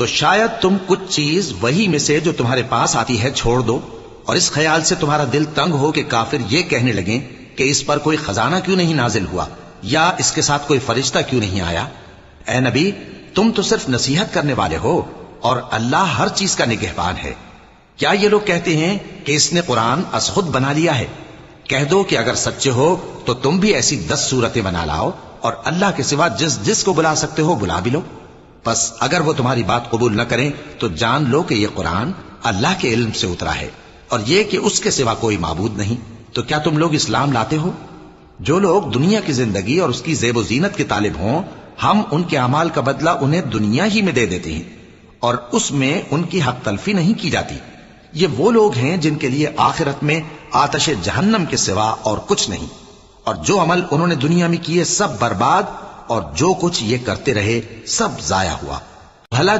تو شاید تم کچھ چیز وہی میں سے جو تمہارے پاس آتی ہے چھوڑ دو، اور اس خیال سے تمہارا دل تنگ ہو کہ کافر یہ کہنے لگیں کہ اس پر کوئی خزانہ کیوں نہیں نازل ہوا، یا اس کے ساتھ کوئی فرشتہ کیوں نہیں آیا۔ اے نبی، تم تو صرف نصیحت کرنے والے ہو، اور اللہ ہر چیز کا نگہبان ہے۔ کیا یہ لوگ کہتے ہیں کہ اس نے قرآن از خود بنا لیا ہے؟ کہہ دو کہ اگر سچے ہو تو تم بھی ایسی 10 صورتیں بنا لاؤ، اور اللہ کے سوا جس جس کو بلا سکتے ہو بلا بھی لو۔ بس اگر وہ تمہاری بات قبول نہ کریں تو جان لو کہ یہ قرآن اللہ کے علم سے اترا ہے، اور یہ کہ اس کے سوا کوئی معبود نہیں۔ تو کیا تم لوگ اسلام لاتے ہو؟ جو لوگ دنیا کی زندگی اور اس کی زیب و زینت کے طالب ہوں، ہم ان کے اعمال کا بدلہ انہیں دنیا ہی میں دے دیتے ہیں، اور اس میں ان کی حق تلفی نہیں کی جاتی۔ یہ وہ لوگ ہیں جن کے لیے آخرت میں آتش جہنم کے سوا اور کچھ نہیں، اور جو عمل انہوں نے دنیا میں کیے سب برباد، اور جو کچھ یہ کرتے رہے سب ضائع ہوا۔ بھلا جو